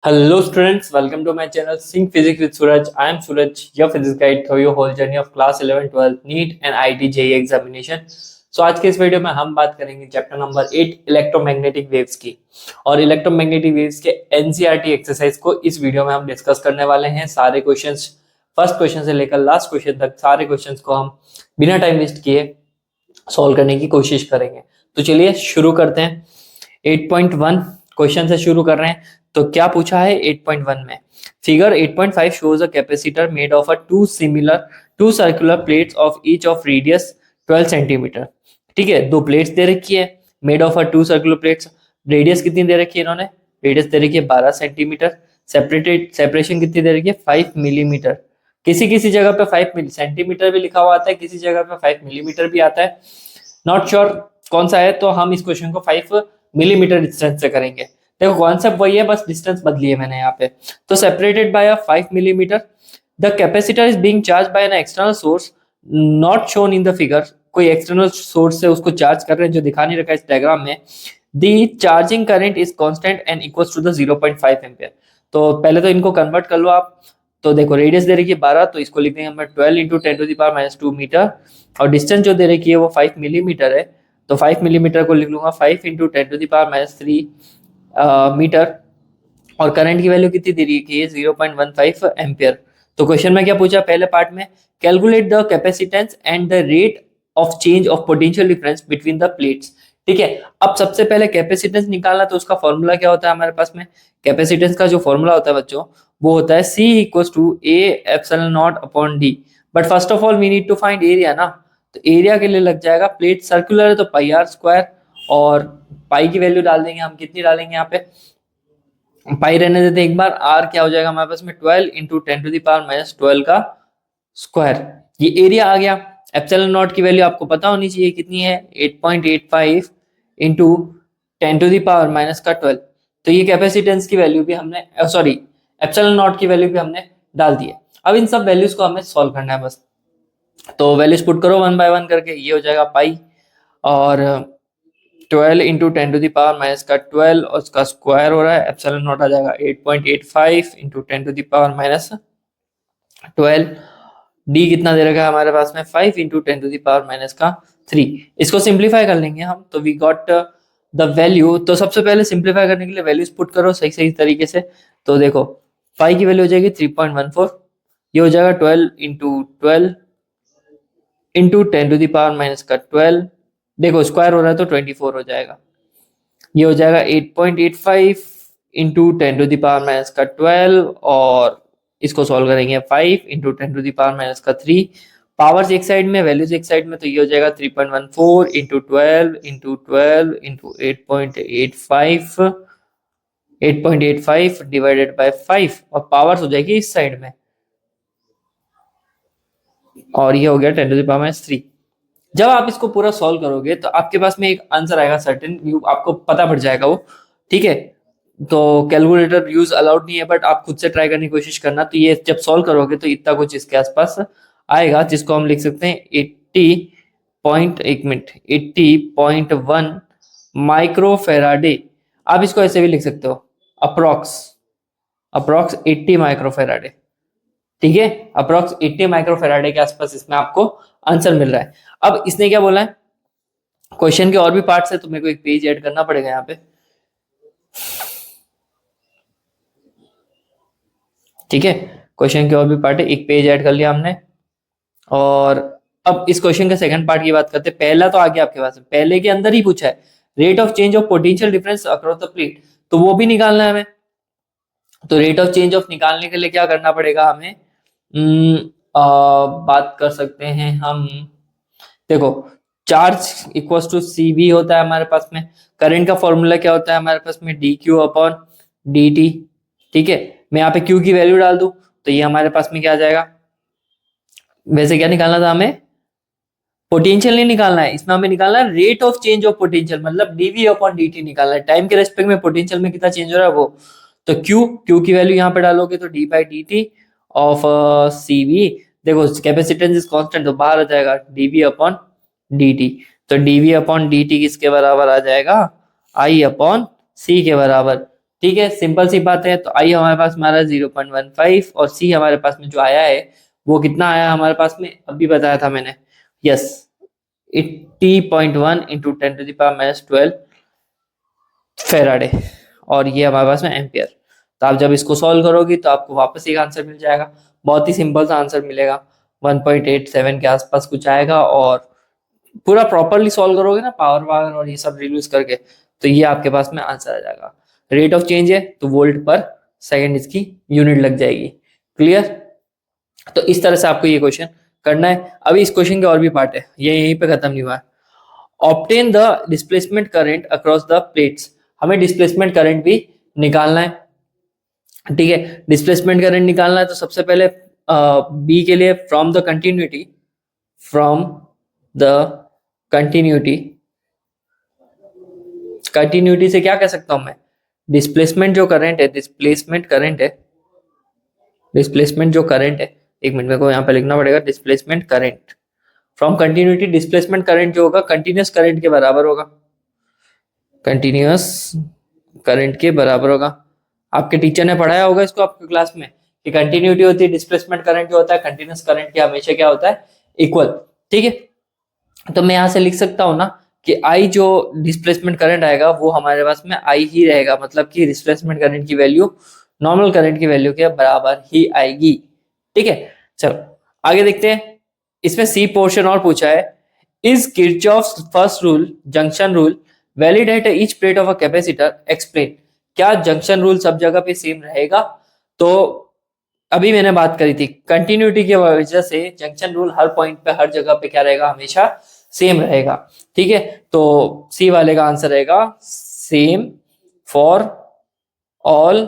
Hello students, welcome to my channel Sync Physics with Suraj. I am Suraj, your physics guide through your whole journey of class 11, 12, NEET and IIT JEE examination. So आज के इस video में हम बात करेंगे chapter number 8 electromagnetic waves की। और electromagnetic waves के एनसीईआरटी एक्सरसाइज को इस वीडियो में हम डिस्कस करने वाले हैं। सारे क्वेश्चंस फर्स्ट क्वेश्चन से लेकर लास्ट क्वेश्चन तक सारे क्वेश्चंस को हम बिना टाइम वेस्ट किए सॉल्व करने की कोशिश करेंगे। तो चलिए शुरू करते हैं। 8.1 क्वेश्चन से शुरू कर रहे हैं। तो क्या पूछा है 8.1 में? Figure 8.5 shows a capacitor made of a two circular plates of each of radius 12 centimetre. ठीक है, दो प्लेट्स दे रखी है, made of a two circular plates. Radius कितनी दे रखी है इन्होंने? रेडियस दे रखी है 12 सेंटीमीटर। सेपरेशन कितनी दे रखी है? 5 मिलीमीटर। किसी किसी जगह पे 5 सेंटीमीटर भी लिखा हुआ आता है, किसी जगह पे 5 मिलीमीटर भी आता है। नॉट श्योर कौन सा है, तो हम इस क्वेश्चन को 5 मिलीमीटर डिस्टेंस से करेंगे। देखो कॉन्सेप्ट वही है, बस डिस्टेंस बदली है मैंने यहाँ पे। तो separated by a 5 millimetre, the capacitor is being charge by an external source not shown in the figure. कोई एक्सटर्नल सोर्स से उसको चार्ज कर रहे हैं जो दिखा नहीं रखा है इस डायग्राम में। The charging current is constant and equals to the 0.5 ampere. तो पहले तो इनको कन्वर्ट कर लो आप। तो देखो रेडियस दे रखी है 12, तो इसको लिख देंगे हम 12 इंटू 10⁻⁻2 मीटर। और डिस्टेंस जो दे रखी है वो 5 मिलीमीटर है, तो 5 मिलीमीटर को लिख लूंगा 5 इंटू 10⁻³ मीटर। और करंट की वैल्यू कितनी दे रही है? 0.15 एम्पियर। तो क्वेश्चन में क्या पूछा पहले पार्ट में? Calculate the capacitance and the rate of change of potential difference between the plates. ठीक है, अब सबसे पहले कैपेसिटेंस निकालना, तो उसका फॉर्मूला क्या होता है हमारे पास में? कैपेसिटेंस का जो फॉर्मूला होता है बच्चों, वो होता है C equals to A epsilon naught upon D। But first of all we need to find area ना। तो एरिया के लिए लग जाएगा, प्लेट सर्कुलर है तो पाई आर स्क्वायर, और पाई की वैल्यू डाल देंगे हम। कितनी डालेंगे यहाँ पे? पाई रहने देते एक बार। आर क्या हो जाएगा हमारे पास में? 12 इंटू 10⁻⁻12 का स्क्वायर। ये एरिया आ गया। एप्सिलॉन नॉट की वैल्यू आपको पता होनी चाहिए कितनी है? 8.85 इंटू 10⁻⁻12। तो ये कैपेसिटेंस की वैल्यू भी हमने, सॉरी एप्सिलॉन नॉट की वैल्यू भी हमने डाल दी है। अब इन सब वैल्यूज को हमें सॉल्व करना है बस। तो वैल्यूज पुट करो 1 बाय 1 करके। ये हो जाएगा पाई, और 12 इंटू 10⁻⁻12 और उसका स्क्वायर हो रहा है। एप्सिलॉन नॉट आ जाएगा 8.85 इंटू 10⁻12। डी कितना दे रखा है हमारे पास में? 5 इंटू 10⁻3। इसको सिंप्लीफाई कर लेंगे हम, तो वी गॉट द वैल्यू। तो सबसे पहले सिंप्लीफाई करने के लिए वैल्यूज पुट करो सही सही तरीके से। तो देखो पाई की वैल्यू हो जाएगी 3.14। ये हो जाएगा 12 इंटू 12 इंटू 10⁻12। देखो स्क्वायर हो रहा है तो 24 हो जाएगा। ये हो जाएगा 8.85 इंटू 10⁻12, और इसको सॉल्व करेंगे 5 इंटू 10⁻3। पावर्स एक साइड में, वैल्यूज एक साइड में, तो ये हो जाएगा 3.14 into 12 into 12 into 8.85 divided by 5, और पावर्स हो जाएगी इस साइड में, और ये हो गया 10⁻3। जब आप इसको पूरा सॉल्व करोगे तो आपके पास में एक आंसर आएगा सर्टेन, आपको पता पड़ जाएगा वो। ठीक है, तो कैलकुलेटर यूज अलाउड नहीं है, बट आप खुद से ट्राई करने की कोशिश करना। तो ये जब सॉल्व करोगे तो इतना कुछ इसके आसपास आएगा, जिसको हम लिख सकते हैं 80.1 माइक्रोफेराडे। आप इसको ऐसे भी लिख सकते हो, अप्रोक्स 80 माइक्रोफेराडे। ठीक है, अप्रोक्स 80 माइक्रोफेराडे के आसपास इसमें आपको आंसर मिल रहा है। अब इसने क्या बोला है? क्वेश्चन के और भी पार्ट्स है, तो मेरे को एक पेज ऐड करना पड़ेगा यहाँ पे। ठीक है, क्वेश्चन के और भी पार्ट है, एक पेज ऐड कर लिया हमने। और अब इस क्वेश्चन के सेकंड पार्ट की बात करते हैं। पहला तो आ गया आपके पास, पहले के अंदर ही पूछा है rate of change of potential difference across the plate, तो वो भी निकालना है हमें। तो रेट ऑफ चेंज ऑफ निकालने के लिए क्या करना पड़ेगा हमें? बात कर सकते हैं हम। देखो चार्ज इक्वल्स टू CV होता है हमारे पास में। करंट का फॉर्मूला क्या होता है हमारे पास में? DQ upon DT। ठीक है, मैं यहाँ पे Q की वैल्यू डाल दूं तो ये हमारे पास में क्या आ जाएगा? वैसे क्या निकालना था हमें? पोटेंशियल नहीं निकालना है, इसमें हमें निकालना है rate of change of potential, मतलब dV अपॉन DT निकालना है। टाइम के रेस्पेक्ट में पोटेंशियल में कितना चेंज हो रहा है वो। तो Q की वैल्यू यहाँ पे डालोगे तो d/dt ऑफ CV। देखो कैपेसिटेंस इज कांस्टेंट, तो बाहर आ जाएगा dV अपॉन dt। तो dV अपॉन dt किसके बराबर आ जाएगा? I अपॉन C के बराबर। ठीक है, सिंपल सी बात है। तो आई हमारे पास हमारा 0.15 और सी हमारे पास में जो आया है वो कितना आया हमारे पास में, अभी बताया था मैंने, यस 80.1 इंटू 10⁻⁻12 फेराडे, और ये हमारे पास में एम्पियर। तो आप जब इसको सॉल्व करोगे तो आपको वापस एक आंसर मिल जाएगा, बहुत ही सिंपल सा आंसर मिलेगा, 1.87 के आसपास कुछ आएगा। और पूरा प्रॉपरली सॉल्व करोगे ना पावर वावर और ये सब रिड्यूस करके, तो ये आपके पास में आंसर आ जाएगा। रेट ऑफ चेंज है तो वोल्ट पर सेकंड इसकी यूनिट लग जाएगी। क्लियर? तो इस तरह से आपको ये क्वेश्चन करना है। अभी इस क्वेश्चन के और भी पार्ट है, ये यहीं पे खत्म नहीं हुआ है। Obtain the displacement current across the plates, हमें डिस्प्लेसमेंट करंट भी निकालना है। ठीक है, डिस्प्लेसमेंट करंट निकालना है तो सबसे पहले बी के लिए from the continuity, from the continuity, continuity से क्या कह सकता हूं मैं, डिस्प्लेसमेंट जो करंट है, डिस्प्लेसमेंट करंट है, डिस्प्लेसमेंट जो करंट है, एक मिनट मेरे को यहाँ पे लिखना पड़ेगा, displacement current from continuity, displacement current जो होगा कंटिन्यूअस करंट के बराबर होगा, कंटिन्यूअस करंट के बराबर होगा। आपके टीचर ने पढ़ाया होगा इसको आपके क्लास में कि कंटिन्यूटी होती है, डिस्प्लेसमेंट करंट जो होता है कंटिन्यूअस करंट के हमेशा क्या होता है, इक्वल। ठीक है, तो मैं यहां से लिख सकता हूं ना कि आई जो डिस्प्लेसमेंट करंट आएगा वो हमारे पास में आई ही रहेगा, मतलब कि डिस्प्लेसमेंट करंट की वैल्यू नॉर्मल करंट की वैल्यू के बराबर ही आएगी। ठीक है, चलो आगे देखते हैं। इसमें सी पोर्शन और पूछा है, is Kirchhoff's first rule junction rule valid at each plate of a capacitor, explain. क्या जंक्शन रूल सब जगह पे सेम रहेगा? तो अभी मैंने बात करी थी कंटिन्यूटी की वजह से जंक्शन रूल हर पॉइंट पे हर जगह पे क्या रहेगा, हमेशा सेम रहेगा। ठीक है, तो सी वाले का आंसर रहेगा सेम फॉर ऑल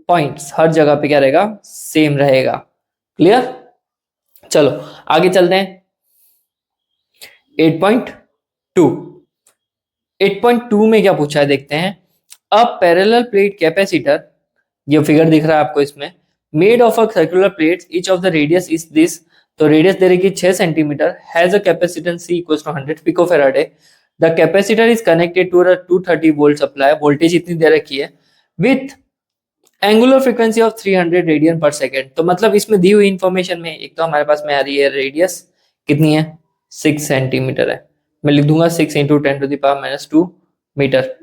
पॉइंट्स, हर जगह पे क्या रहेगा, सेम रहेगा। क्लियर? चलो आगे चलते हैं। 8.2, 8.2 में क्या पूछा है देखते हैं। अ पैरेलल प्लेट कैपेसिटर, ये फिगर दिख रहा है आपको इसमें, made of a circular plates each of the radius is this, तो रेडियस दे रखी 6 centimetre, has a capacitance C equals to 100 picofarad, the capacitor is connected to a 230 volt supply, voltage इतनी दे रखी है, with angular frequency of 300 radian per second. तो मतलब इसमें दी हुई इंफॉर्मेशन में एक तो हमारे पास में आ रही है रेडियस कितनी है, 6 सेंटीमीटर है, मैं लिख दूंगा 6 इंटू 10⁻⁻2 मीटर,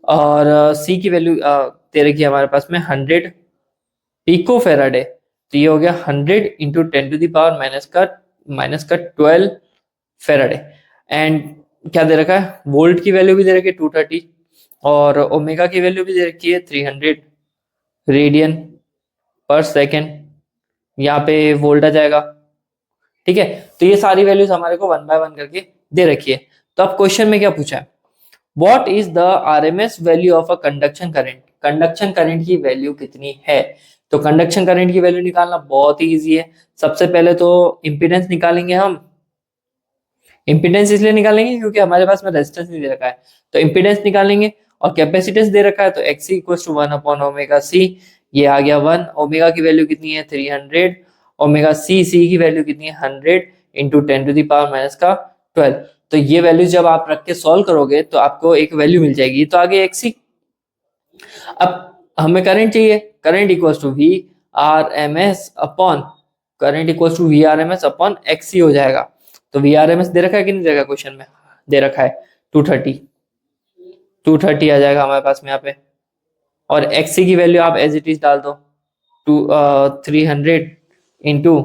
और सी की वैल्यू दे रखी है हमारे पास में 100 पिको फेराडे, तो ये हो गया 100 इंटू 10⁻⁻12 फेराडे। एंड क्या दे रखा है, वोल्ट की वैल्यू भी दे रखी है 230, और ओमेगा की वैल्यू भी दे रखी है 300 रेडियन पर सेकेंड, यहाँ पे वोल्ट आ जाएगा। ठीक है, तो ये सारी वैल्यूज हमारे को 1 बाय 1 करके दे रखी है। तो अब क्वेश्चन में क्या पूछा है, what is the RMS value of a conduction current, conduction current की वैल्यू कितनी है। तो कंडक्शन करंट की वैल्यू निकालना बहुत ही इजी है। सबसे पहले तो इंपीडेंस निकालेंगे हम, इंपीडेंस इसलिए निकालेंगे क्योंकि हमारे पास में रेजिस्टेंस नहीं दे रखा है, तो इंपीडेंस निकालेंगे, और कैपेसिटेंस दे रखा है तो XC equals to 1 upon omega C, ये आ गया 1, ओमेगा की वैल्यू कितनी है 300, ओमेगा C की वैल्यू कितनी है 100 इंटू 10⁻⁻12। तो ये वैल्यू जब आप रख के सॉल्व करोगे तो आपको एक वैल्यू मिल जाएगी, तो आगे XC। अब हमें करंट चाहिए, current equals to VRMS upon, current equals to VRMS upon XC हो जाएगा। तो VRMS दे रखा है कि नहीं दे रखा, क्वेश्चन में दे रखा है 230, 230 आ जाएगा हमारे पास में यहाँ पे, और XC की वैल्यू आप एज इट इज डाल दो, 300 इंटू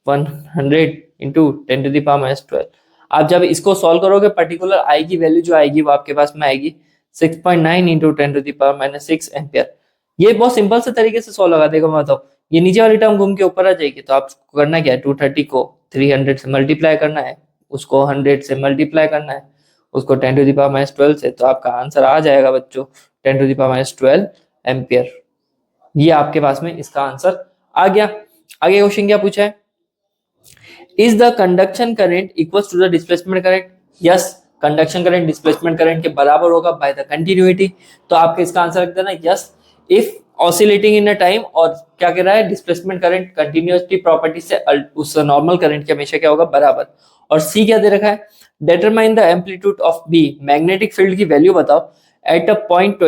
100 इंटू 10⁻⁻12। आप जब इसको सॉल्व करोगे पर्टिकुलर आई की वैल्यू जो आएगी वो आपके पास में आएगी 6.9 इंटू 10⁻⁻6 एम्पियर। ये बहुत सिंपल से तरीके से सॉल्व लगा देगा, मैं बताऊँ, ये नीचे वाली टर्म घूम के ऊपर आ जाएगी, तो आपको करना क्या है, 230 को 300 से मल्टीप्लाई करना है, उसको 100 से मल्टीप्लाई करना है, उसको 10⁻12 से, तो आपका आंसर आ जाएगा बच्चों 10⁻12 एम्पियर। ये आपके पास में इसका आंसर आ गया। आगे क्वेश्चन क्या पूछा है, is the conduction current equals to the displacement current, yes conduction current displacement current के बराबर होगा बाय द कंटिन्यूटी, तो आपके इसका आंसर रख देना yes if oscillating in a time, और क्या कह रहा है, डिस्प्लेसमेंट करंट कंटिन्यूटी प्रॉपर्टी से उस नॉर्मल करंट के हमेशा क्या होगा, बराबर। और सी क्या दे रखा है, determine the amplitude of B, magnetic field की वैल्यू बताओ at a point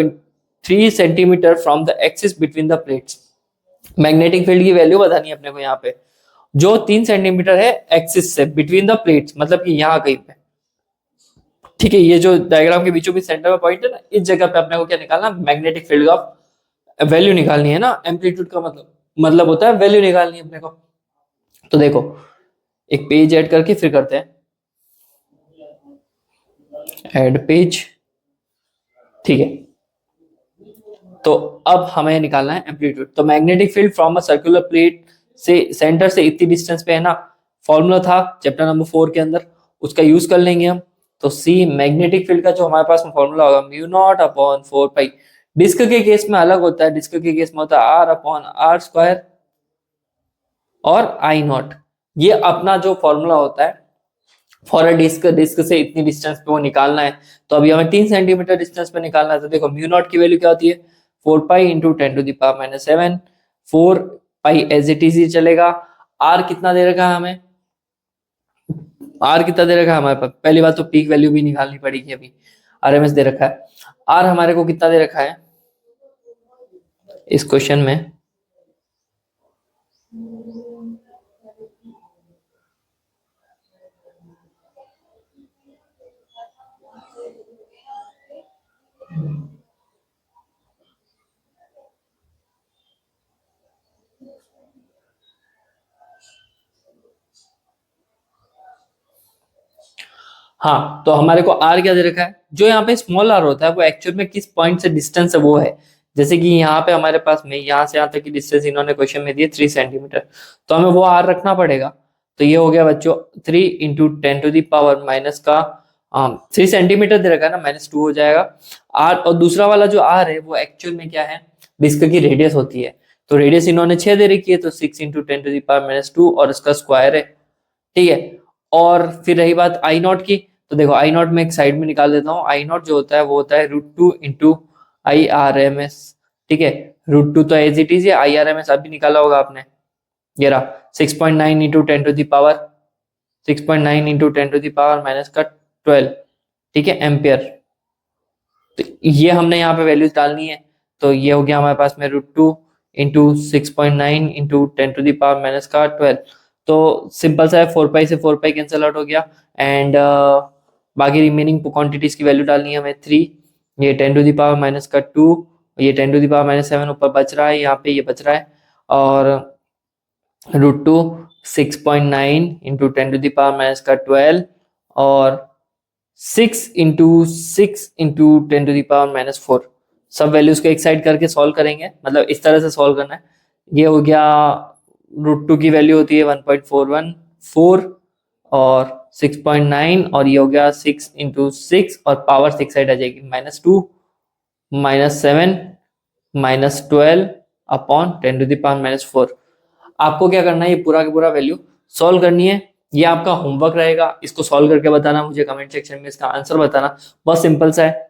3 centimetre from the axis between the plates. Magnetic field की वैल्यू बतानी है अपने को यहाँ पे, जो 3 सेंटीमीटर है एक्सिस से बिटवीन द प्लेट्स, मतलब कि यहाँ कहीं पे, ठीक है। ये जो डायग्राम के बीचों बीच सेंटर में पॉइंट है ना, इस जगह पे अपने को क्या निकालना, मैग्नेटिक फील्ड का वैल्यू निकालनी है ना। एम्पलीट्यूड का मतलब होता है वैल्यू निकालनी है अपने को। तो देखो एक पेज ऐड करके फिर करते हैं, ऐड पेज, ठीक है। तो अब हमें निकालना है एम्पलीट्यूड। तो magnetic field from a circular plate से सेंटर से इतनी डिस्टेंस पे है ना, फॉर्मूला था चैप्टर नंबर 4 के अंदर, उसका यूज कर लेंगे हम। तो सी मैग्नेटिक फील्ड का जो हमारे पास में फॉर्मूला होगा म्यू नॉट अपॉन 4 पाई। डिस्क के केस में अलग होता है, डिस्क के केस में होता है आर अपॉन आर स्क्वायर और आई नॉट। ये अपना जो फॉर्मूला होता है फॉर अ डिस्क, डिस्क से इतनी डिस्टेंस पे वो निकालना है। तो अभी हमें 3 सेंटीमीटर डिस्टेंस पे निकालना है। तो देखो म्यू नॉट की वैल्यू क्या होती है, 4 pi into 10⁻⁻⁷। 4 pi as it is ही चलेगा। आर कितना दे रखा है हमें, आर कितना दे रखा है हमारे पास, पहली बात तो पीक वैल्यू भी निकालनी पड़ेगी, अभी आरएमएस दे रखा है। आर हमारे को कितना दे रखा है इस क्वेश्चन में, हाँ। तो हमारे को आर क्या दे रखा है, जो यहाँ पे स्मॉल आर होता है वो एक्चुअल में किस पॉइंट से डिस्टेंस है वो है। जैसे कि यहाँ पे हमारे पास में यहाँ से यहाँ तक की डिस्टेंस इन्होंने क्वेश्चन में दी 3 सेंटीमीटर, तो हमें वो आर रखना पड़ेगा। तो ये हो गया बच्चों 3 इंटू 10⁻⁻ माइनस का 3 सेंटीमीटर दे रखा है ना, -2 हो जाएगा आर। और दूसरा वाला जो आर है वो एक्चुअल में क्या है, डिस्क की रेडियस होती है। तो रेडियस इन्होंने 6 दे रखी है, तो 6 इंटू 10⁻⁻2 और इसका स्क्वायर है, ठीक है। और फिर रही बात आई नॉट की, तो देखो आई नॉट में एक साइड में निकाल देता हूँ। आई नॉट जो होता है वो होता है √2 इंटू IRMS, ठीक है। √2 तो एज इट इज है, IRMS अभी निकाला होगा आपने, ये रहा 6.9 इंटू 10⁻, 6.9 इंटू 10⁻- का 12, ठीक है, एम्पियर। तो ये हमने यहाँ पे वैल्यूज डालनी है। तो ये हो गया हमारे पास में √2 इंटू 6.9 इंटू 10⁻- का 12। तो सिंपल सा है, 4 पाई से 4 पाई कैंसिल आउट हो गया। एंड बाकी रिमेनिंग क्वांटिटीज की वैल्यू डालनी है हमें 3, ये 10⁻- का 2, ये 10⁻⁷ ऊपर बच रहा है, यहाँ पे ये बच रहा है। और √2 6.9 इंटू 10⁻- का 12 और 6 इंटू 6 इंटू 10⁻⁻4। सब वैल्यूज को एक साइड करके सॉल्व करेंगे, मतलब इस तरह से सॉल्व करना है। ये हो गया √2 की वैल्यू होती है 1.414 और 6.9, और ये हो गया 6 इंटू 6 और पावर 6 साइड आ जाएगी, -2 -7 -12 अपॉन 10⁻⁻4। आपको क्या करना है, ये पूरा का पूरा वैल्यू सॉल्व करनी है। ये आपका होमवर्क रहेगा, इसको सॉल्व करके बताना मुझे कमेंट सेक्शन में, इसका आंसर बताना, बहुत सिंपल सा है,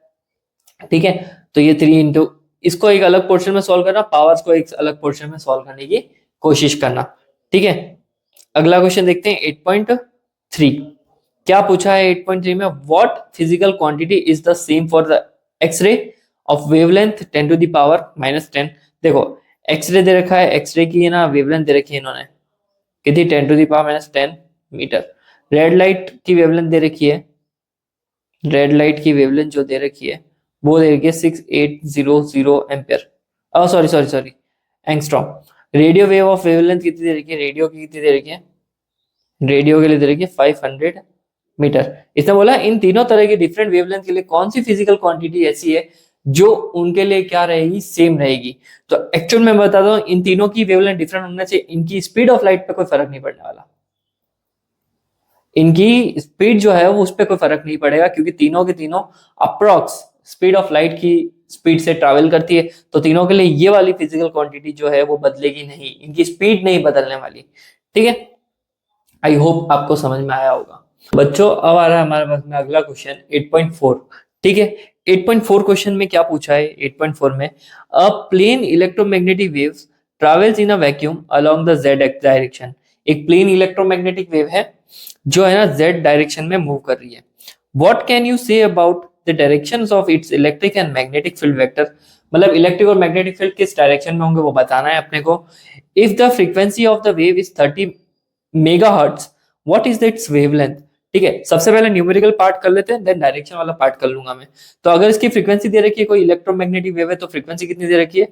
ठीक है। तो ये 3 इंटू, इसको एक अलग पोर्शन में सॉल्व करना, पावर्स को एक अलग पोर्शन में सॉल्व करने की कोशिश करना, ठीक है। अगला क्वेश्चन देखते हैं 8.3। क्या पूछा है 8.3 में, what physical quantity is the same for the X ray of wavelength 10⁻⁻10। देखो एक्सरे दे रखा है, एक्सरे की है ना वेवलेंथ दे रखी है इन्होंने, कितनी 10⁻10 मीटर। रेड लाइट की वेवलेंथ दे रखी है, रेड लाइट की वेवलेंथ जो दे रखी है वो दे रखी है 6800 ampere, sorry sorry sorry, angstrom. Radio wave of wavelength कितनी दे रखी है, रेडियो की कितनी दे रखी है, रेडियो के लिए दे रखी है 500 मीटर। इसने बोला इन तीनों तरह की डिफरेंट वेवलेंथ के लिए कौन सी फिजिकल क्वांटिटी ऐसी है जो उनके लिए क्या रहेगी, सेम रहेगी। तो एक्चुअल में बताता हूं, इन तीनों की वेवलेंथ डिफरेंट होने से इनकी स्पीड ऑफ लाइट पे कोई फर्क नहीं पड़ने वाला। इनकी स्पीड जो है वो उस पर कोई फर्क नहीं पड़ेगा, क्योंकि तीनों के तीनों अप्रॉक्स स्पीड ऑफ लाइट की स्पीड से ट्रैवल करती है। तो तीनों के लिए ये वाली फिजिकल क्वांटिटी जो है वो बदलेगी नहीं, इनकी स्पीड नहीं बदलने वाली, ठीक है। आई होप आपको समझ में आया होगा बच्चों। अब आ रहा है हमारे पास में अगला क्वेश्चन 8.4, ठीक है। 8.4 क्वेश्चन में क्या पूछा है, 8.4 में a plane electromagnetic waves travels in a vacuum along the Z X direction. एक प्लेन इलेक्ट्रोमैग्नेटिक वेव है जो है ना जेड डायरेक्शन में मूव कर रही है। What can you say about the directions of its electric and magnetic field vector. मतलब इलेक्ट्रिक और मैग्नेटिक फील्ड किस डायरेक्शन में होंगे वो बताना है अपने को। If the frequency of the wave is 30 megahertz, what is it's wavelength. ठीक है, सबसे पहले न्यूमेरिकल पार्ट कर लेते हैं, देन डायरेक्शन वाला पार्ट कर लूंगा मैं। तो अगर इसकी फ्रीक्वेंसी दे रखी है, कोई इलेक्ट्रोमैग्नेटिक वेव है, तो फ्रीक्वेंसी कितनी दे रखी है,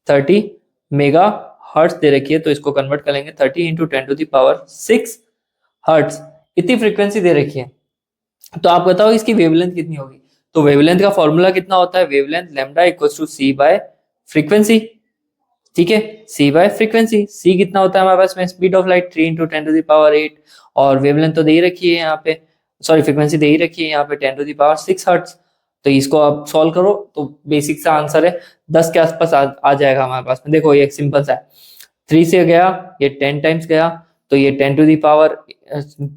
30 मेगा हर्ट्ज दे रखी है। तो इसको कन्वर्ट करेंगे 30 इंटू 10⁶ हर्ट्ज, इतनी फ्रीक्वेंसी दे रखी है। तो आप बताओ इसकी वेवलेंथ कितनी होगी। तो वेवलेंथ का फॉर्मूला कितना होता है, wavelength lambda equals to C by frequency. ठीक है, सी बाय फ्रीक्वेंसी, सी कितना होता है हमारे पास में, स्पीड ऑफ लाइट 3 इंटू 10⁸, और वेवलेंथ तो दे ही रखी है यहाँ पे, सॉरी फ्रीक्वेंसी दे ही रखी है यहाँ पे 10⁶ हर्ट्ज। तो इसको आप सॉल्व करो तो बेसिक सा आंसर है 10 के आसपास आ जाएगा हमारे पास में। देखो ये एक सिंपल सा है, 3 से गया ये 10 टाइम्स गया, तो ये 10⁻,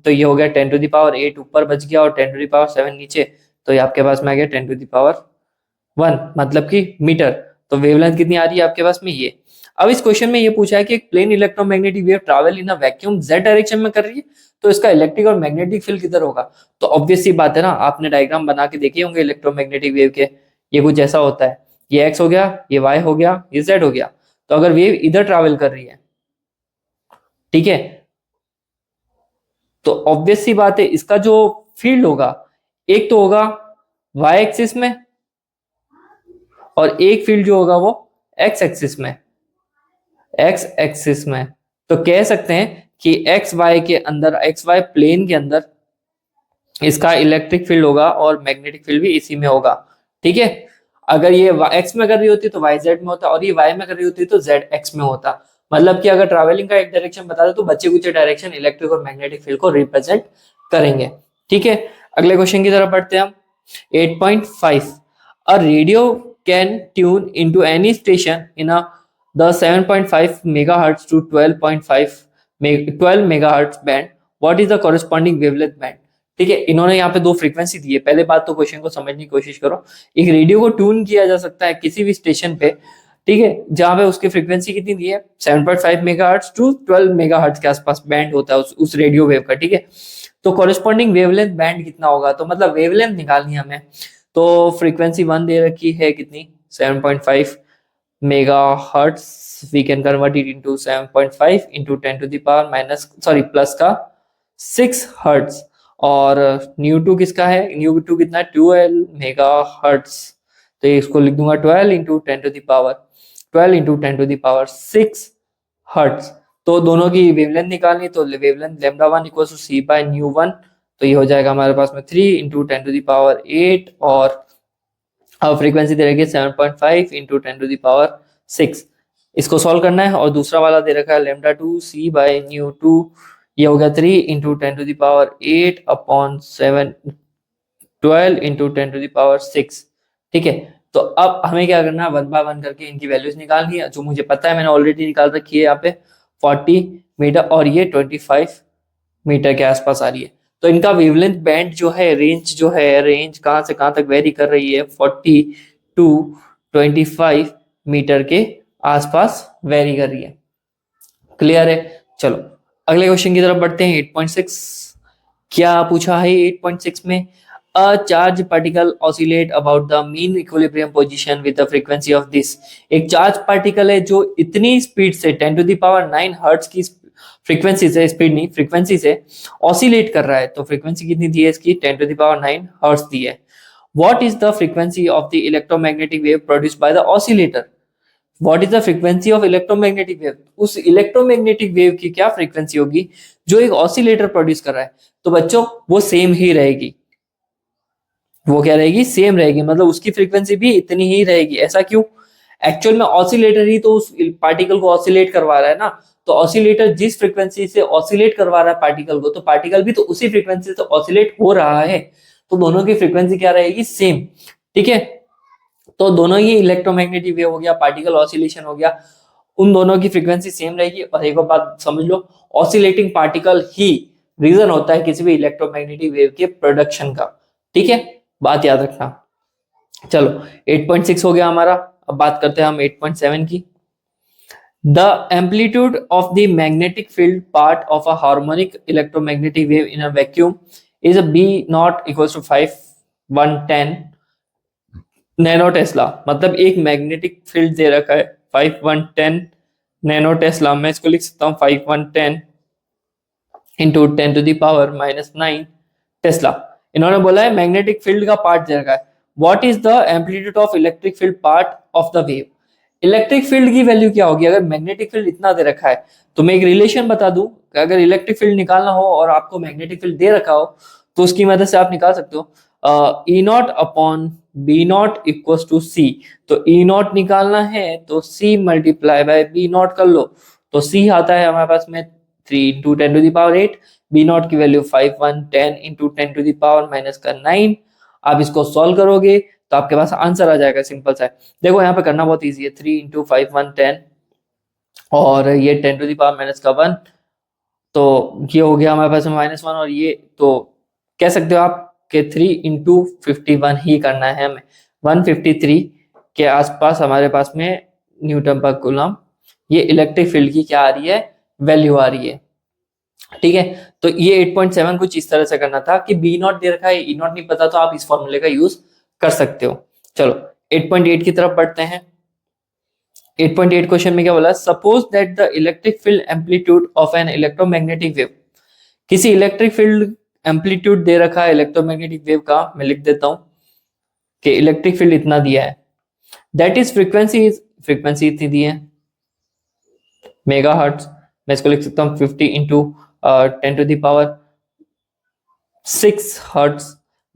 तो ये हो गया 10⁸ ऊपर बच गया और 10⁻7 नीचे, तो ये आपके पास में आ गया 10⁻1 मतलब कि मीटर। तो वेवलेंथ कितनी आ रही है आपके पास में ये। अब इस क्वेश्चन में ये पूछा है कि एक plane electromagnetic wave travel in a vacuum z direction में कर रही है, तो इसका इलेक्ट्रिक और मैग्नेटिक फील्ड किधर होगा। तो ऑब्वियस सी बात है ना, आपने डायग्राम बना के देखे होंगे इलेक्ट्रोमैग्नेटिक वेव के, ये कुछ ऐसा होता है, ये x हो गया, ये y हो गया, ये z हो गया। तो अगर वेव इधर ट्रैवल कर रही है, ठीक है, तो ऑब्वियस सी बात है इसका जो फील्ड होगा, एक तो होगा y एक्सिस में और एक फील्ड जो होगा वो x एक्सिस में, x एक्सिस में। तो कह सकते हैं कि एक्स वाई के अंदर, एक्स वाई प्लेन के अंदर इसका इलेक्ट्रिक फील्ड होगा और मैग्नेटिक फील्ड भी इसी में होगा। ठीक है, अगर ये एक्स में कर रही होती तो वाई जेड में होता, और ये वाई में कर रही होती तो जेड एक्स में होता। मतलब कि अगर ट्रैवलिंग का एक डायरेक्शन बता दे तो बचे कुछ डायरेक्शन इलेक्ट्रिक और मैग्नेटिक फील्ड को रिप्रेजेंट करेंगे। ठीक है, अगले क्वेश्चन की तरफ बढ़ते हैं हम। 8.5 a radio can tune into any station in a the 7.5 megahertz to 12 megahertz band, what is the corresponding wavelength band। ठीक है, इन्होंने यहाँ पे दो फ्रीक्वेंसी दी है। पहले बात तो क्वेश्चन को समझने की कोशिश करो। एक रेडियो को ट्यून किया जा सकता है किसी भी स्टेशन पे, ठीक है, जहां पे उसकी फ्रीक्वेंसी कितनी दी है, 7.5 मेगाहर्ट्ज टू 12 मेगाहर्ट्ज के आसपास बैंड होता है उस रेडियो वेव का। ठीक है, तो कॉरेस्पॉन्डिंग वेवलेंथ बैंड कितना होगा, तो मतलब वेवलेंथ निकालनी है हमें। तो फ्रीक्वेंसी 1 दे रखी है कितनी, 7.5 megahertz, we can convert it into 7.5 into 10⁻⁻, plus का 6 हर्ट्ज, और न्यू2 किसका है, न्यू2 कितना है, 12 मेगाहर्ट्ज। तो इसको लिख दूंगा 12 इंटू 10⁻6 हर्ट्ज। तो दोनों की वेवलेंथ निकालनी, तो wavelength λ1 equal to C by न्यू1, तो ये हो जाएगा हमारे पास में 3 इंटू 10⁸, और फ्रीक्वेंसी दे रखी है 7.5 इंटू 10⁻6। इसको सॉल्व करना है, और दूसरा वाला दे रखा है λ2 c बाय न्यू2, ये हो गया 3 इंटू 10⁸ अपॉन 7, 12 इंटू 10⁻6। ठीक है, तो अब हमें क्या करना है, 1 बाय 1 करके इनकी वैल्यूज निकालनी है, जो मुझे पता है मैंने ऑलरेडी निकाल रखी है यहाँ पे 40 मीटर और ये 25 मीटर के आसपास आ रही है। तो इनका वेवलेंथ बैंड जो है, रेंज जो है, रेंज कहाँ से कहाँ तक वेरी कर रही है, 40 टू 25 मीटर के आसपास वेरी कर रही है। क्लियर है, चलो अगले क्वेश्चन की तरफ बढ़ते हैं। 8.6 क्या पूछा है 8.6 में, a charge particle oscillate about the mean equilibrium position with the frequency of this. एक चार्ज पार्टिकल है जो इतनी स्पीड से 10⁹ हर्ट्ज की फ्रीक्वेंसी से, स्पीड नहीं फ्रीक्वेंसी से ऑसिलेट कर रहा है। तो फ्रीक्वेंसी कितनी दी है इसकी, 10⁹ हर्ट्ज दी है। What is the frequency of the electromagnetic wave produced by the oscillator. What is the frequency of electromagnetic wave, उस इलेक्ट्रोमैग्नेटिक वेव की क्या फ्रीक्वेंसी होगी जो एक ऑसिलेटर प्रोड्यूस कर रहा है। तो बच्चों वो सेम ही रहेगी, वो क्या रहेगी, सेम रहेगी, मतलब उसकी फ्रीक्वेंसी भी इतनी ही रहेगी। ऐसा क्यों, एक्चुअल में ऑसिलेटर ही तो उस पार्टिकल को ऑसिलेट करवा रहा है ना। तो ऑसिलेटर जिस फ्रीक्वेंसी से ऑसिलेट करवा रहा है पार्टिकल को, तो पार्टिकल भी तो उसी फ्रीक्वेंसी से ऑसिलेट हो रहा है। तो दोनों की फ्रीक्वेंसी क्या रहेगी, सेम। ठीक है, तो दोनों ही इलेक्ट्रोमैग्नेटिक वेव हो गया, पार्टिकल ऑसिलेशन हो गया, उन दोनों की फ्रीक्वेंसी सेम रहेगी। और एक बात समझ लो, ऑसिलेटिंग पार्टिकल ही रीजन होता है किसी भी इलेक्ट्रोमैग्नेटिक वेव के प्रोडक्शन का। ठीक है, बात याद रखना। चलो 8.6 हो गया हमारा, अब बात करते हैं हम 8.7 की। The amplitude of the magnetic field part of a harmonic electromagnetic wave in a vacuum is a B naught equals to 5 110 nano Tesla, मतलब एक मैग्नेटिक फील्ड दे रखा है 5110 नैनो टेस्ला। मैं इसको लिख सकता हूँ 5110 इंटू 10⁻⁻9 टेस्ला। इन्होंने बोला है मैग्नेटिक फील्ड का पार्ट दे रखा है। What is the amplitude of electric field part of the wave. Electric field की वैल्यू क्या होगी अगर मैग्नेटिक फील्ड इतना दे रखा है। तो मैं एक रिलेशन बता दूं कि अगर इलेक्ट्रिक फील्ड निकालना हो और आपको मैग्नेटिक फील्ड दे रखा हो तो उसकी मदद से आप निकाल सकते हो। E not upon B not equal to C. तो ई नॉट निकालना है तो C multiply by B not कर लो। तो सी आता है हमारे पास में 3 इंटू 10⁸। बी नॉट की वैल्यू 5110 इंटू 10⁻⁻9। आप इसको सॉल्व करोगे तो आपके पास आंसर आ जाएगा, सिंपल सा है। देखो यहाँ पे करना बहुत इजी है, 3 इंटू 5110 और ये 10⁻⁻1। तो ये हो गया हमारे पास में -1 और ये तो कह सकते हो आप कि 3 इंटू 51 ही करना है हमें। 153 के आसपास हमारे पास में न्यूटन पर कूलम ये इलेक्ट्रिक फील्ड की क्या आ रही है, वैल्यू आ रही है। ठीक है, तो ये 8.7 कुछ इस तरह से करना था कि बी नॉट दे रखा है, ई नॉट नहीं पता, तो आप इस फॉर्मूले का यूज कर सकते हो। चलो 8.8 की तरफ बढ़ते हैं। 8.8 क्वेश्चन में क्या बोला, suppose that the electric field amplitude of an electromagnetic wave. किसी इलेक्ट्रिक फील्ड एम्पलीट्यूड दे रखा है इलेक्ट्रोमैग्नेटिक वेव का, मैं लिख देता हूं कि इलेक्ट्रिक फील्ड इतना दिया है। दैट इज फ्रीक्वेंसी इतनी दी है मेगा हर्ट्ज। मैं इसको लिख सकता हूँ 50 इंटू 10⁻6 हर्ट्ज।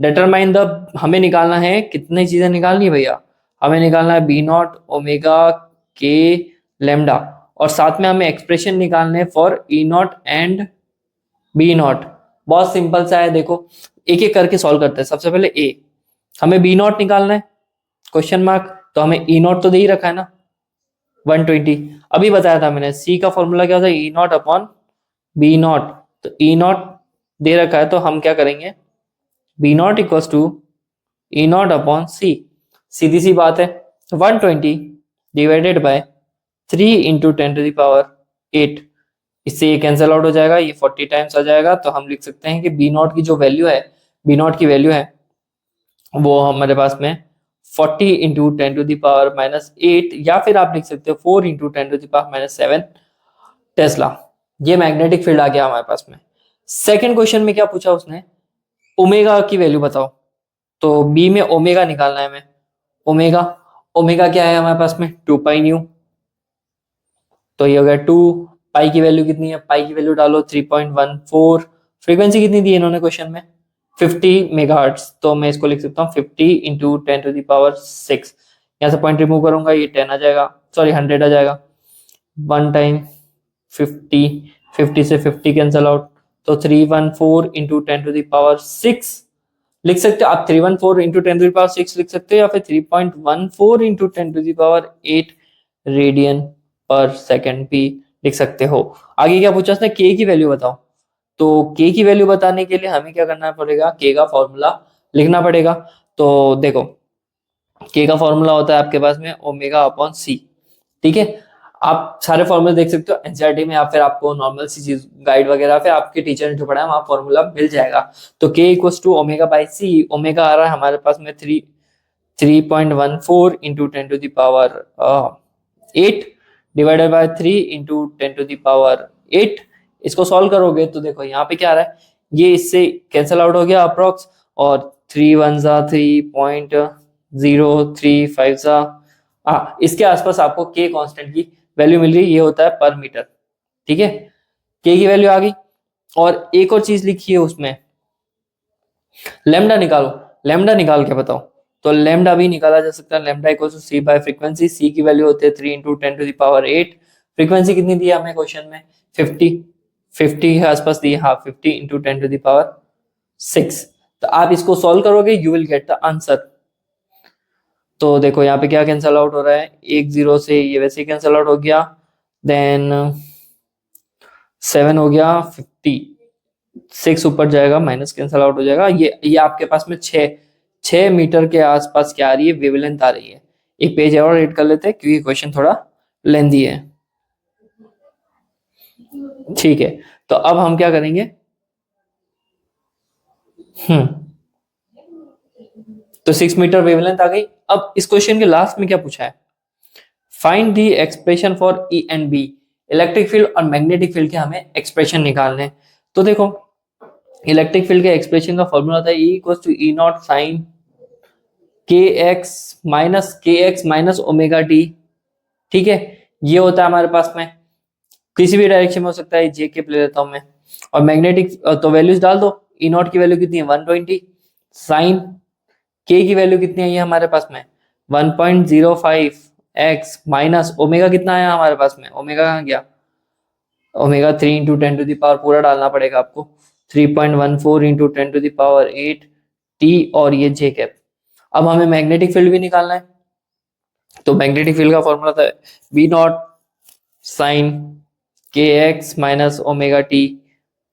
डिटरमाइन द, हमें निकालना है कितनी चीजें निकालनी है भैया, हमें निकालना है बी नॉट ओमेगा के लेमडा और साथ में हमें एक्सप्रेशन निकालने for E naught and B naught. बहुत सिंपल सा है, देखो एक एक करके सॉल्व करते हैं। सबसे पहले ए, हमें बी नॉट निकालना है क्वेश्चन मार्क, तो हमें ई नॉट तो दे ही रखा है ना 120। अभी बताया था मैंने सी का फॉर्मूला क्या होता है, ई नॉट अपॉन बी नॉट। तो ई नॉट दे रखा है तो हम क्या करेंगे, B not equal to E not upon C. सीधी सी बात है, 120 डिवाइडेड बाय 3 इंटू 10⁸। इससे ये कैंसिल आउट हो जाएगा, ये 40 टाइम्स आ जाएगा। तो हम लिख सकते हैं कि बी नॉट की जो वैल्यू है, बी नॉट की वैल्यू है वो हमारे पास में 40 इंटू 10⁻⁻8 या फिर आप लिख सकते हो 4 इंटू 10⁻⁻7 टेस्ला। ये मैग्नेटिक फील्ड आ गया हमारे पास में। सेकंड क्वेश्चन में क्या पूछा उसने, ओमेगा की वैल्यू बताओ। तो बी में ओमेगा निकालना है हमें। ओमेगा, ओमेगा क्या है हमारे पास में 2 पाई न्यू। तो ये हो गया 2 पाई की वैल्यू कितनी है, पाई की वैल्यू डालो 3.14। फ्रीक्वेंसी कितनी दी है इन्होंने क्वेश्चन में, 50 मेगाहर्ट्ज। तो मैं इसको लिख सकता हूँ 50 इंटू 10⁻6। यहाँ से पॉइंट रिमूव करूंगा, ये 10 आ जाएगा, सॉरी 100 आ जाएगा। 1 टाइम 50, 50 से 50 कैंसल आउट, तो 314 इंटू 10⁻6 लिख सकते हो आप। 314 इंटू 10⁻6 लिख सकते हो या फिर 3.14 इंटू 10⁸ रेडियन पर सेकेंड भी लिख सकते हो। आगे क्या पूछा उसने, के की वैल्यू बताओ। तो के की वैल्यू बताने के लिए हमें क्या करना पड़ेगा, के का फॉर्मूला लिखना पड़ेगा। तो देखो के का फॉर्मूला होता है आपके पास में ओमेगा अपॉन सी। ठीक है, आप सारे फॉर्मूले देख सकते हो एनसीईआरटी में या फिर आपको नॉर्मल सी चीज गाइड वगैरह पे आपके टीचर ने जो पढ़ाया वहां फॉर्मूला मिल जाएगा। तो K equal to omega by C. Omega आ रहा है हमारे पास में 3.14 इंटू 10⁸ डिवाइडेड बाय 3 इंटू 10⁸। इसको सॉल्व करोगे तो देखो यहाँ पे क्या आ रहा है, ये इससे कैंसल आउट हो गया अप्रोक्स, और 3 1 जा 3.035 जा। इसके आसपास आपको के कांस्टेंट की वैल्यू मिल रही है, ये होता है पर मीटर। ठीक है, के की वैल्यू आ गई। और एक और चीज लिखी है उसमें, लेमडा निकालो। लेमडा निकाल के बताओ। तो लेमडा भी निकाला जा सकता है, lambda equal to C by frequency. C की वैल्यू होती है 3 इंटू 10⁸। फ्रीक्वेंसी कितनी दी है हमें क्वेश्चन में, 50 के आसपास दी है, हाँ 50 इंटू 10⁶। तो आप इसको सॉल्व करोगे you will get the answer. तो देखो यहाँ पे क्या कैंसल आउट हो रहा है, 1 0 से ये वैसे ही कैंसल आउट हो गया, देन 7 हो गया, 56 ऊपर जाएगा, माइनस कैंसल आउट हो जाएगा। ये आपके पास में 6 मीटर के आसपास क्या आ रही है, वेवलेंथ आ रही है। एक पेज और रेड कर लेते हैं क्योंकि क्वेश्चन थोड़ा लेंथी है। ठीक है, तो अब हम क्या करेंगे, तो 6 मीटर वेवलेंथ आ गई। अब इस क्वेश्चन के लास्ट में क्या पूछा है, find the expression for E and B, electric field और मैग्नेटिक फील्ड के हमें एक्सप्रेशन निकालने हैं। तो देखो इलेक्ट्रिक फील्ड के एक्सप्रेशन का फॉर्मूला था E equal to E naught sine के एक्स माइनस ओमेगा टी। ठीक है, ये होता है हमारे पास में, किसी भी डायरेक्शन में हो सकता है, जे के ले लेता हूं मैं। और मैग्नेटिक तो वैल्यूज डाल दो, ई नॉट की वैल्यू कितनी है 120, साइन के की वैल्यू कितनी है ये हमारे पास में 1.05 एक्स माइनस ओमेगा कितना है हमारे पास में, ओमेगा कहाँ गया, ओमेगा 3 इंटू 10 पूरा डालना पड़ेगा आपको, 3.14 इंटू 10 8 टी और ये जे कैप। अब हमें मैग्नेटिक फील्ड भी निकालना है, तो मैग्नेटिक फील्ड का फॉर्मूला था बी नॉट साइन के एक्स माइनस ओमेगा टी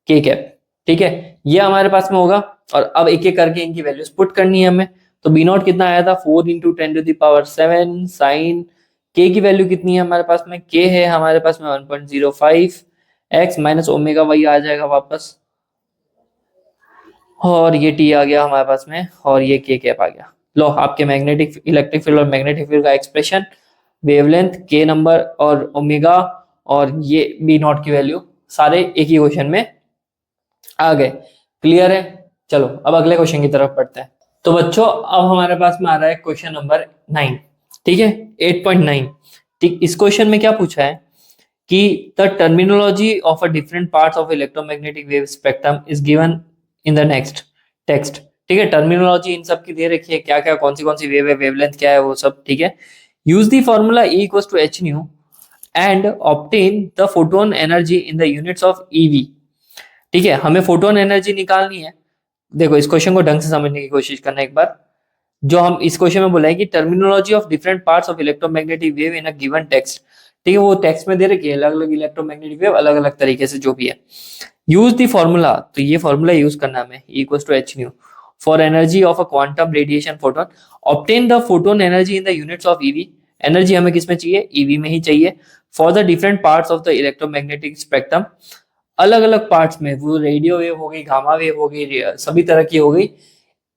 के कैप। ठीक है, ये हमारे पास में होगा। और अब एक एक करके इनकी वैल्यूज पुट करनी है हमें। तो बी नॉट कितना आया था 4 इंटू 10 7 साइन के की वैल्यू कितनी है हमारे पास में, के है हमारे पास में 1.05 एक्स माइनस ओमेगा वही आ जाएगा वापस, और ये टी आ गया हमारे पास में, और ये के कैप आ गया। लो आपके मैग्नेटिक इलेक्ट्रिक फील्ड और मैग्नेटिक फील्ड का एक्सप्रेशन, वेवलेंथ, के नंबर और ओमेगा और ये बी नॉट की वैल्यू सारे एक ही क्वेश्चन में आ गए। क्लियर है? चलो अब अगले क्वेश्चन की तरफ पढ़ते हैं। तो बच्चों अब हमारे पास में आ रहा है क्वेश्चन नंबर 9। ठीक है, 8.9। ठीक, इस क्वेश्चन में क्या पूछा है कि the terminology of a different parts of electromagnetic wave spectrum is given in the next text. ठीक है, टर्मिनोलॉजी इन सब की दे रखी है, क्या क्या कौन सी वेव है, वेवलेंथ क्या है, वो सब। ठीक है, use the formula E equals to h nu and obtain the photon energy in the units of EV। ठीक है, हमें फोटोन एनर्जी निकालनी है। देखो इस क्वेश्चन को ढंग से समझने की कोशिश करना एक बार। जो हम इस क्वेश्चन में बोला है कि terminology of different parts of electromagnetic wave in a given text. ठीक है, वो टेक्स्ट में दे रखी है अलग अलग इलेक्ट्रोमैग्नेटिक वेव अलग अलग तरीके से जो भी है। यूज द फॉर्मूला, तो ये फॉर्मूला यूज करना है हमें, E equals to h nu for energy of a quantum radiation photon, obtain the photon energy in the units of EV। Energy हमें किस में चाहिए, EV में ही चाहिए। For the different parts of the electromagnetic spectrum, अलग अलग parts में, वो रेडियो वेव हो गई, गामा वेव हो गई, सभी तरह की हो गई,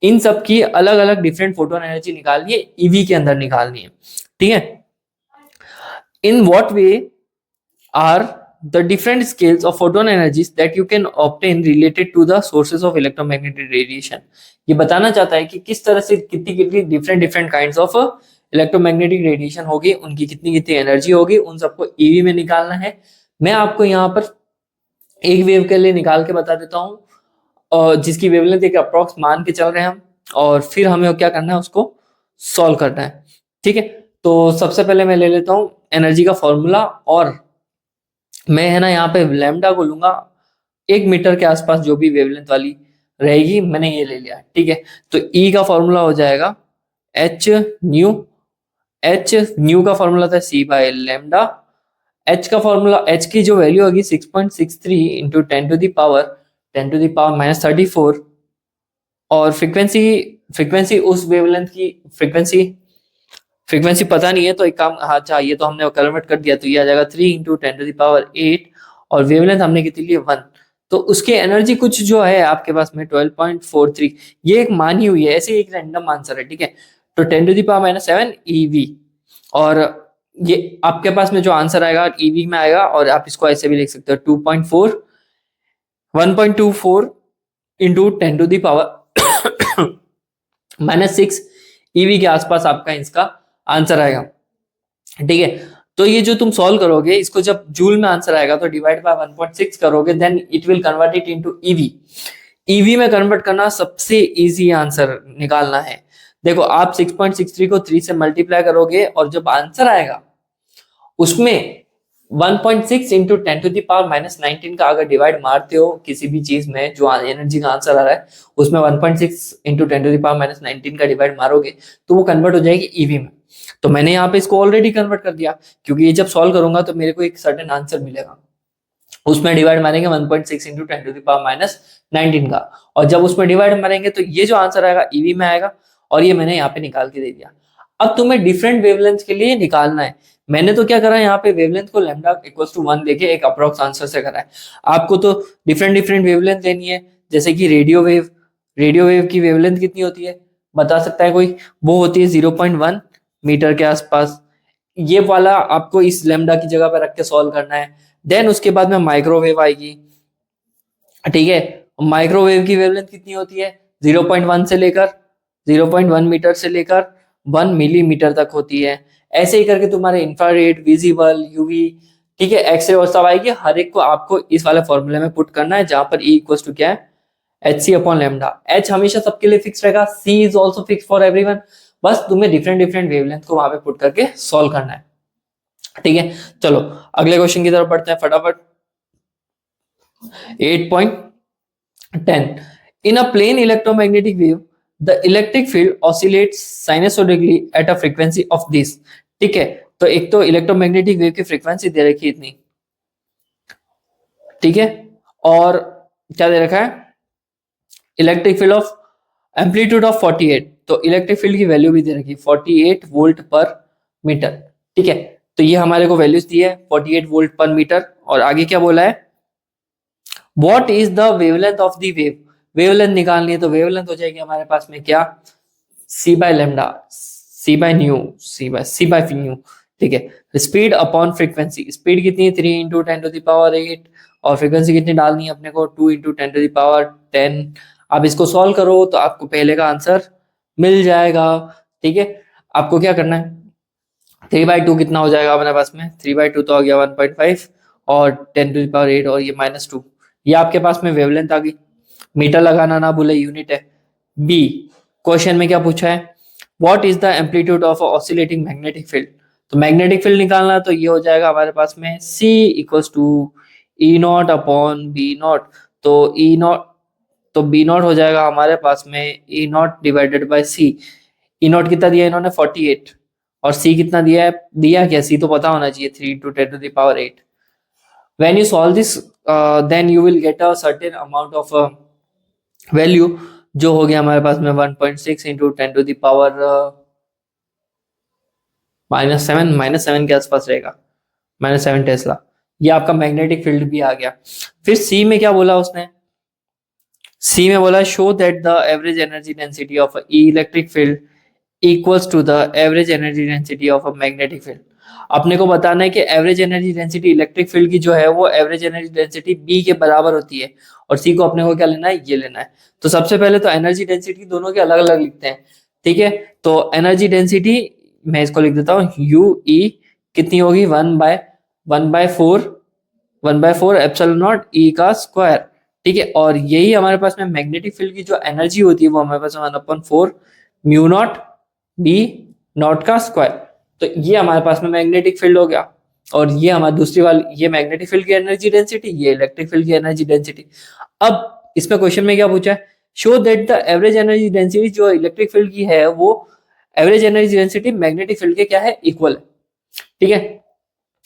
इन सब की अलग अलग डिफरेंट फोटोन एनर्जी निकालनी है, EV के अंदर निकालनी है। ठीक है, in what way are the different scales of photon energies that you can obtain related to the sources of electromagnetic radiation। ये बताना चाहता है कि किस तरह से कितनी कितनी different kinds of electromagnetic radiation होगी, उनकी कितनी कितनी एनर्जी होगी, उन सबको ईवी में निकालना है। मैं आपको यहाँ पर एक वेव के लिए निकाल के बता देता हूँ, और जिसकी वेवलेंथ एक अप्रोक्स मान के चल रहे हैं हम, और फिर हमें क्या करना है, उसको सॉल्व करना है। ठीक है, तो सबसे पहले मैं ले लेता हूँ एनर्जी का फॉर्मूला, और मैं है ना यहाँ पे लैम्डा को लूंगा 1 मीटर के आसपास जो भी वेवलेंथ वाली रहेगी, मैंने ये ले लिया। ठीक है, तो E का फॉर्मूला हो जाएगा h न्यू, h न्यू का फॉर्मूला था C बाय लैम्डा, h का फॉर्मूला, h की जो वैल्यू होगी 6.63 इंटू 10 टू द पावर -34, और फ्रीक्वेंसी उस वेवलेंथ की फ्रीक्वेंसी पता नहीं है, तो एक काम, अच्छा ये तो हमने कन्वर्ट कर दिया, तो ये आ जाएगा 3 इंटू 10 टू द पावर 8, और वेवलेंथ हमने कितनी ली 1, तो उसकी एनर्जी कुछ जो है आपके पास में 12.43, ये एक मानी हुई है, ऐसे एक रैंडम आंसर है। ठीक है, तो 10 टू द पावर -7 EV, और ये आपके पास में जो आंसर आएगा EV में आएगा, और आप इसको ऐसे भी लिख सकते हो 1.24 into 10 to the power -6 EV के आसपास आपका इसका आंसर आएगा। ठीक है, तो ये जो तुम सॉल्व करोगे, इसको जब जूल में आंसर आएगा तो डिवाइड बाय 1.6 करोगे, then it will convert it into EV। EV में कन्वर्ट करना सबसे इजी आंसर निकालना है। देखो आप 6.63 को 3 से मल्टीप्लाई करोगे, और जब आंसर आएगा उसमें 1.6 इंटू 10 टू द पावर -19 का अगर डिवाइड मारते हो किसी भी चीज में, जो एनर्जी का आंसर आ रहा है उसमें 1.6 इंटू 10 टू द पावर -19 का डिवाइड मारोगे, तो वो कन्वर्ट हो जाएगी EV में। तो मैंने यहाँ पे इसको ऑलरेडी कन्वर्ट कर दिया, क्योंकि ये जब सॉल्व करूंगा तो मेरे को एक सर्टेन आंसर मिलेगा, उसमें डिवाइड मारेंगे 1.6 इंटू 10 टू द पावर -19 का, और जब उसमें डिवाइड मारेंगे तो ये जो आंसर आएगा EV में आएगा, और ये मैंने यहाँ पे निकाल के दे दिया। अब तुम्हें डिफरेंट वेवलेंथ के लिए निकालना है। मैंने तो क्या करा, यहाँ पे वेवलेंथ को लैम्डा इक्वल्स टू 1 लेके एक अप्रोक्स आंसर से करा है। आपको तो डिफरेंट वेवलेंथ लेनी है, जैसे कि रेडियो वेव की वेवलेंथ कितनी होती है बता सकता है कोई? वो होती है 0.1 मीटर के आसपास। ये वाला आपको इस लेमडा की जगह पर रख के सॉल्व करना है। देन उसके बाद में माइक्रोवेव आएगी, ठीक है। माइक्रोवेव की वेवलेंथ कितनी होती है? 0.1 से लेकर 0.1 मीटर से लेकर 1 मिलीमीटर तक होती है। ऐसे ही करके तुम्हारे इंफ्रारेड, विजिबल, यूवी, ठीक है, एक्सरे और सब आएगी। हर एक को आपको इस वाले फॉर्मूले में पुट करना है, जहां पर E इक्वल टू क्या है? H C upon lambda. H हमेशा सबके लिए फिक्स रहेगा, C is also fix for everyone. बस तुम्हें डिफरेंट डिफरेंट वेवलेंथ को वहां पे पुट करके सॉल्व करना है, ठीक है। चलो अगले क्वेश्चन की तरफ बढ़ते हैं फटाफट। 8.10 in a plane electromagnetic wave the electric field oscillates sinusoidally at a frequency of this, ठीक है। तो एक तो इलेक्ट्रोमैग्नेटिक वेव की फ्रीक्वेंसी दे रखी है इतनी, ठीक है, और क्या दे रखा है? Electric field of amplitude of 48, तो इलेक्ट्रिक फील्ड की वैल्यू भी दे रखी है 48 वोल्ट पर मीटर, ठीक है। तो ये हमारे को वैल्यूज दी है 48 वोल्ट पर मीटर। और आगे क्या बोला है? What is the wavelength of the wave? Wavelength निकालनी है, तो वेवलेंथ हो जाएगी हमारे पास में क्या? C by lambda, C by nu, C by nu, ठीक है। स्पीड अपॉन फ्रीक्वेंसी, स्पीड कितनी है? 3 इंटू 10 टू द पावर 8, और फ्रीक्वेंसी कितनी डालनी है अपने को? 2 इंटू 10 टू द पावर 10। अब इसको सॉल्व करो तो आपको पहले का आंसर मिल जाएगा, ठीक है। आपको क्या करना है? 3/2 कितना हो जाएगा हमारे पास में? 3/2 तो आ गया 1.5, और 10 टू द पावर 8 और ये -2, ये आपके पास में वेवलेंथ आ गई। मीटर लगाना ना भूले, यूनिट है। बी क्वेश्चन में क्या पूछा है? What is the amplitude of oscillating magnetic field? तो मैग्नेटिक फील्ड निकालना, तो ये हो जाएगा हमारे पास में C equals to E not upon B not. तो ई नॉट, तो बी नॉट हो जाएगा हमारे पास में E not divided by C. E not कितना दिया इन्होंने? 48, और सी कितना दिया है? दिया क्या? सी तो पता होना चाहिए, 3 into 10 to the power 8। when you solve this then you will get a certain amount of value, जो हो गया हमारे पास में 1.6 इंटू 10 टू द पावर -7 के आसपास रहेगा, -7 टेस्ला। ये आपका मैग्नेटिक फील्ड भी आ गया। फिर सी में क्या बोला उसने? सी में बोला show that the average energy density of electric field equals to the average energy density of a magnetic field. अपने को बताना है कि average energy density electric field की जो है वो एवरेज एनर्जी डेंसिटी बी के बराबर होती है, और सी को अपने को क्या लेना है? ये लेना है। तो सबसे पहले तो एनर्जी डेंसिटी दोनों के अलग अलग लिखते हैं, ठीक है। तो एनर्जी डेंसिटी मैं इसको लिख देता हूँ, यू ई कितनी होगी? 1/4 एप्सिलॉन नॉट ई का स्क्वायर, ठीक है। और यही हमारे पास में मैग्नेटिक फील्ड की जो एनर्जी होती है वो हमारे पास 1/4 म्यू नॉट बी नॉट का स्क्वायर। तो ये हमारे पास में मैग्नेटिक फील्ड हो गया, और ये हमारी दूसरी वाली, ये मैग्नेटिक फील्ड की एनर्जी डेंसिटी, ये इलेक्ट्रिक फील्ड की एनर्जी डेंसिटी। अब इसमें क्वेश्चन में क्या पूछा है? Show that the average energy density जो इलेक्ट्रिक फील्ड की है वो average energy density magnetic field के क्या है? इक्वल है, ठीक है।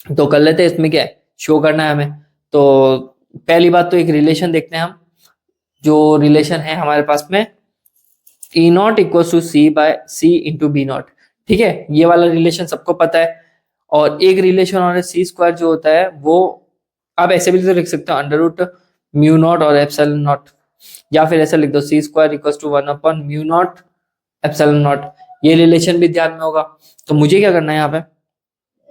तो कर लेते हैं, इसमें क्या है? शो करना है हमें। तो पहली बात तो एक रिलेशन देखते हैं हम, जो रिलेशन है हमारे पास में E not equal to C by C into B not, ठीक है। ये वाला रिलेशन सबको पता है। और एक रिलेशन और सी स्क्वायर जो होता है वो आप ऐसे भी तो लिख सकते हो, अंडर रूट म्यू नॉट और एप्सिलॉन नॉट, या फिर ऐसा लिख दो C square equal to 1 mu not epsilon not. ये रिलेशन भी ध्यान में होगा। तो मुझे क्या करना है यहाँ पे?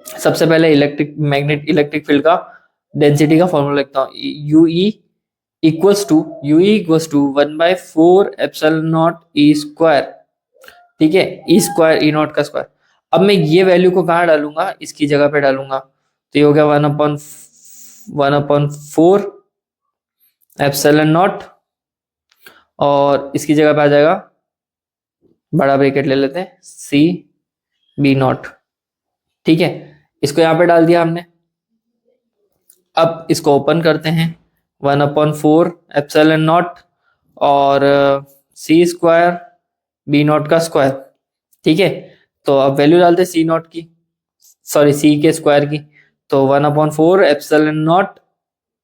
सबसे पहले इलेक्ट्रिक फील्ड का डेंसिटी का फॉर्मूला लिखता हूँ, U E equals to 1/4 epsilon naught E square, ठीक है। ई स्क्वायर ई नॉट का स्क्वायर। अब मैं ये वैल्यू को कहाँ डालूंगा? इसकी जगह पे डालूंगा, तो ये हो गया 1/4 एप्सिलॉन नॉट, और इसकी जगह पे आ जाएगा, बड़ा ब्रैकेट ले लेते हैं, सी बी नॉट, ठीक है। इसको यहाँ पे डाल दिया हमने। अब इसको ओपन करते हैं, 1/4 एप्सिलॉन नॉट और सी स्क्वायर बी नॉट का स्क्वायर, ठीक है। तो अब वैल्यू डालते हैं सी नॉट की, सॉरी सी के स्क्वायर की। तो 1/4 epsilon not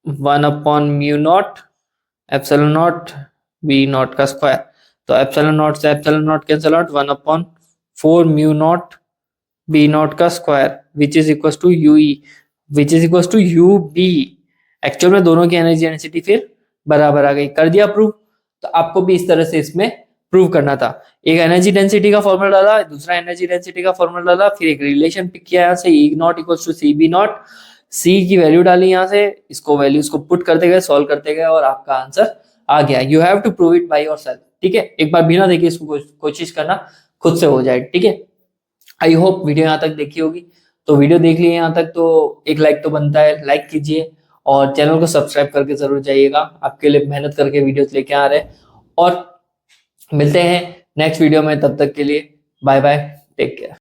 1 mu not epsilon not B not का स्क्वायर। तो एप्सिलॉन नॉट से epsilon not cancel out, 1/4 mu not B not का square which is equal to U E which is equal to U B. Actual में दोनों की energy density फिर बराबर आ गई। कर दिया प्रूव। तो आपको भी इस तरह से इसमें प्रूव करना था। एक एनर्जी डेंसिटी का फॉर्मूला डाला, दूसरा एनर्जी डेंसिटी का फॉर्मूला डाला, फिर एक रिलेशन पिक किया यहाँ से, E not equal to C B not, C की वैल्यू डाली यहाँ से, इसको वैल्यूज को पुट करते गए, सॉल्व करते गए और आपका आंसर आ गया। You have to prove it by yourself, ठीक है। एक बार बिना देखे इसको कोशिश करना, खुद से हो जाए, ठीक है। आई होप वीडियो यहाँ तक देखी होगी। तो वीडियो देख लिए यहाँ तक तो एक लाइक तो बनता है, लाइक कीजिए और चैनल को सब्सक्राइब करके जरूर जाइएगा। आपके लिए मेहनत करके वीडियोस लेके आ रहे हैं और मिलते हैं नेक्स्ट वीडियो में। तब तक के लिए बाय बाय, टेक केयर।